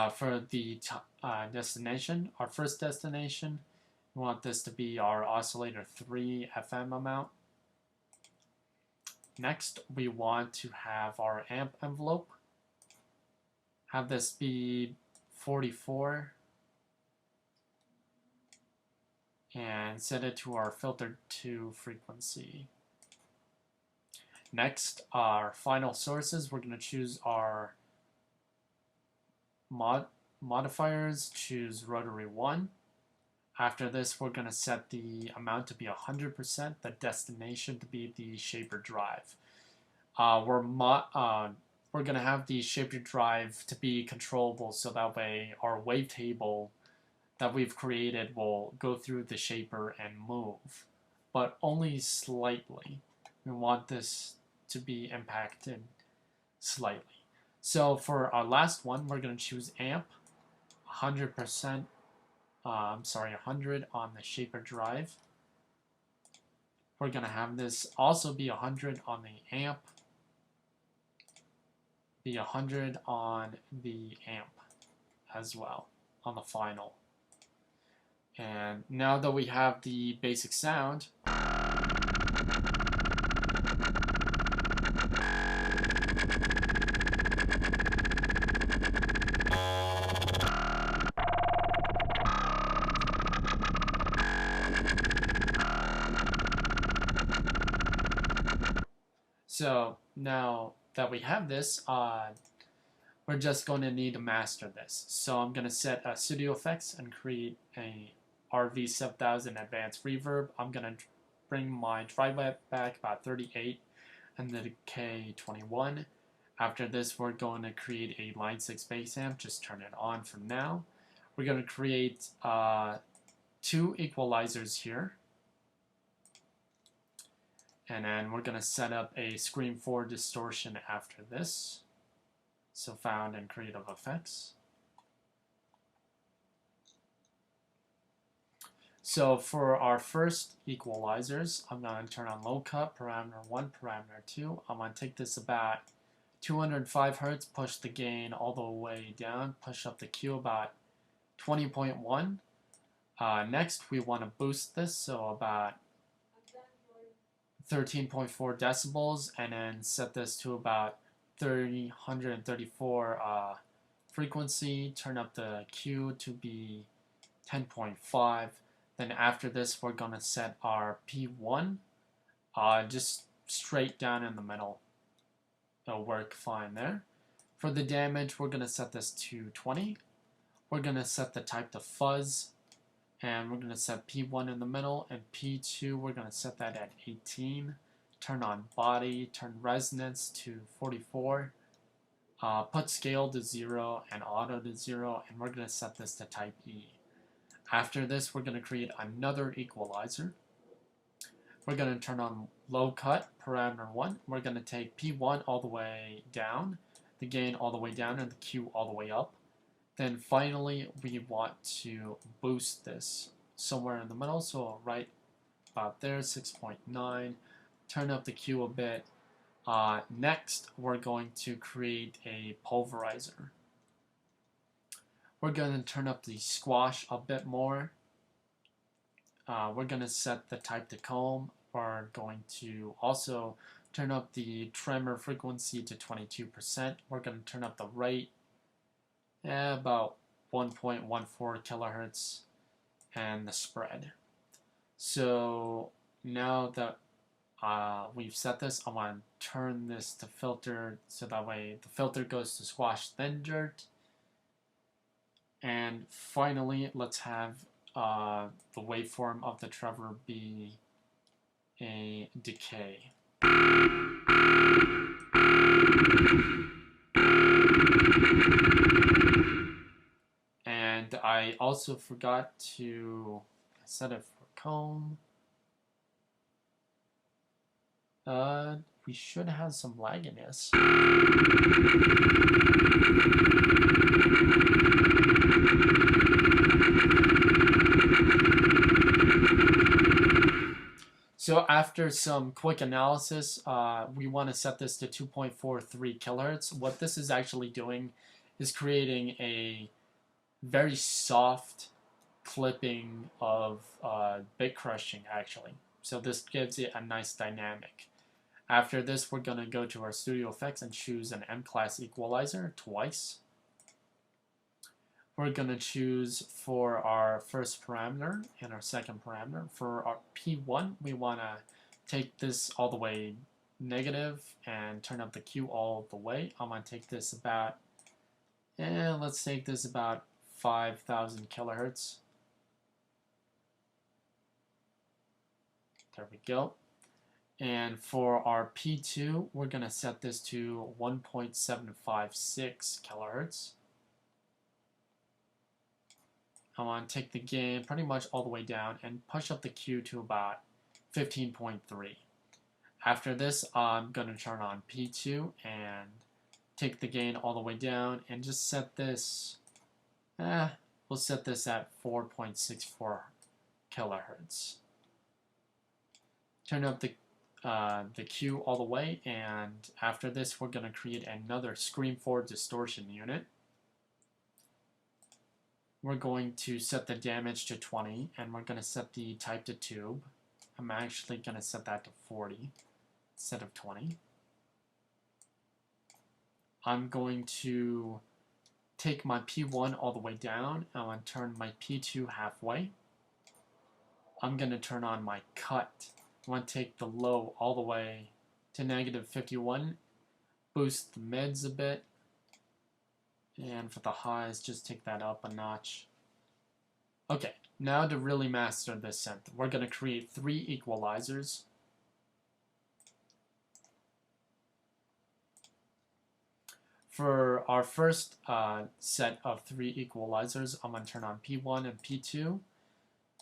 For the destination, our first destination, we want this to be our oscillator 3 FM amount. Next, we want to have our amp envelope. Have this be 44. And set it to our filter 2 frequency. Next, our final sources, we're going to choose our modifiers, choose rotary 1. After this, we're going to set the amount to be 100%, the destination to be the shaper drive. We're going to have the shaper drive to be controllable, so that way our wavetable that we've created will go through the shaper and move, but only slightly. We want this to be impacted slightly. So for our last one, we're going to choose amp, 100%, 100 on the shaper drive. We're going to have this also be 100 on the amp, be 100 on the amp as well, on the final. And now that we have the basic sound, so now that we have this, we're just going to need to master this. So I'm going to set Studio Effects and create a RV7000 advanced reverb. I'm going to bring my drive back about 38 and the decay 21. After this, we're going to create a line 6 bass amp. Just turn it on for now. We're going to create 2 equalizers here. And then we're going to set up a Scream 4 distortion after this. So found in Creative Effects. So for our first equalizers, I'm going to turn on low cut, parameter 1, parameter 2. I'm going to take this about 205 Hertz, push the gain all the way down, push up the Q about 20.1. Next, we want to boost this, so about 13.4 decibels, and then set this to about 134 frequency. Turn up the Q to be 10.5. Then after this, we're going to set our P1 just straight down in the middle. It'll work fine there. For the damage, we're going to set this to 20. We're going to set the type to fuzz. And we're going to set P1 in the middle. And P2, we're going to set that at 18. Turn on body. Turn resonance to 44. Put scale to 0 and auto to 0. And we're going to set this to type E. After this, we're going to create another equalizer. We're going to turn on low cut, parameter 1. We're going to take P1 all the way down, the gain all the way down, and the Q all the way up. Then finally, we want to boost this somewhere in the middle, so right about there, 6.9. Turn up the Q a bit. Next, we're going to create a pulverizer. We're going to turn up the squash a bit more. We're going to set the type to comb. We're going to also turn up the tremor frequency to 22%. We're going to turn up the rate about 1.14 kilohertz and the spread. So now that we've set this, I want to turn this to filter so that way the filter goes to squash thin dirt. And finally, let's have the waveform of the tremor be a decay. And I also forgot to set it for comb. We should have some lagginess. So after some quick analysis, we want to set this to 2.43 kilohertz. What this is actually doing is creating a very soft clipping of bit crushing actually. So this gives it a nice dynamic. After this, we're gonna go to our studio effects and choose an M-class equalizer twice. We're gonna choose for our first parameter and our second parameter. For our P1, we wanna take this all the way negative and turn up the Q all the way. I'm gonna take this about, let's take this about 5,000 kilohertz. There we go. And for our P2, we're going to set this to 1.756 kilohertz. I want to take the gain pretty much all the way down and push up the Q to about 15.3. After this, I'm going to turn on P2 and take the gain all the way down and just set this, we'll set this at 4.64 kilohertz. Turn up the Q all the way, and after this we're going to create another Scream 4 distortion unit. We're going to set the damage to 20, and we're going to set the type to tube. I'm actually going to set that to 40 instead of 20. I'm going to take my P1 all the way down. I'm going to turn my P2 halfway. I'm going to turn on my cut. I want to take the low all the way to -51, boost the mids a bit, and for the highs, just take that up a notch. Okay, now to really master this synth, we're going to create 3 equalizers. For our first set of 3 equalizers, I'm going to turn on P1 and P2.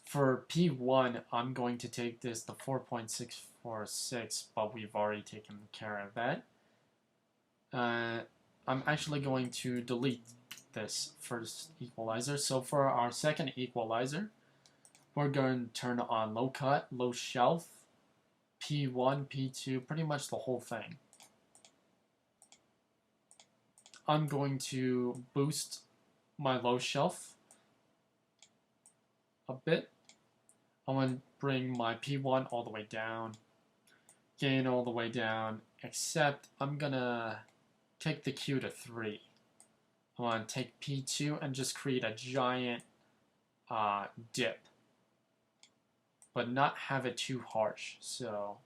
For P1, I'm going to take this to 4.646, but we've already taken care of that. I'm actually going to delete this first equalizer. So for our second equalizer, we're going to turn on low cut, low shelf, P1, P2, pretty much the whole thing. I'm going to boost my low shelf a bit. I'm going to bring my P1 all the way down, gain all the way down, except I'm going to take the Q to 3. I want to take P2 and just create a giant dip, but not have it too harsh. So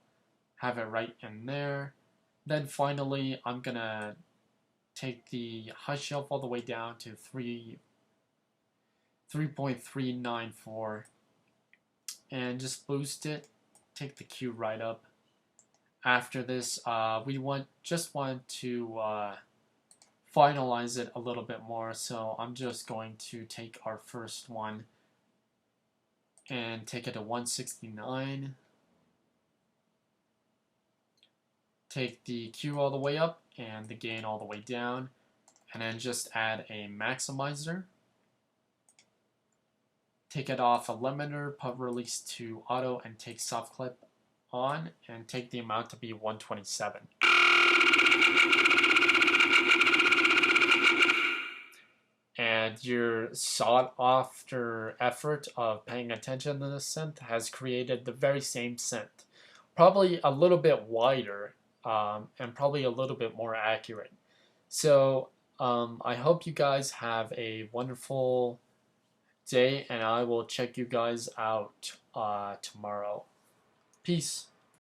have it right in there. Then finally, I'm going to take the high shelf all the way down to 3.394 and just boost it, take the Q right up. After this, we just want to finalize it a little bit more, so I'm just going to take our first one and take it to 169. Take the Q all the way up and the gain all the way down, and then just add a maximizer. Take it off a limiter, put release to auto, and take soft clip on, and take the amount to be 127. And your sought-after effort of paying attention to this synth has created the very same synth. Probably a little bit wider, and probably a little bit more accurate. So I hope you guys have a wonderful day, and I will check you guys out tomorrow. Peace.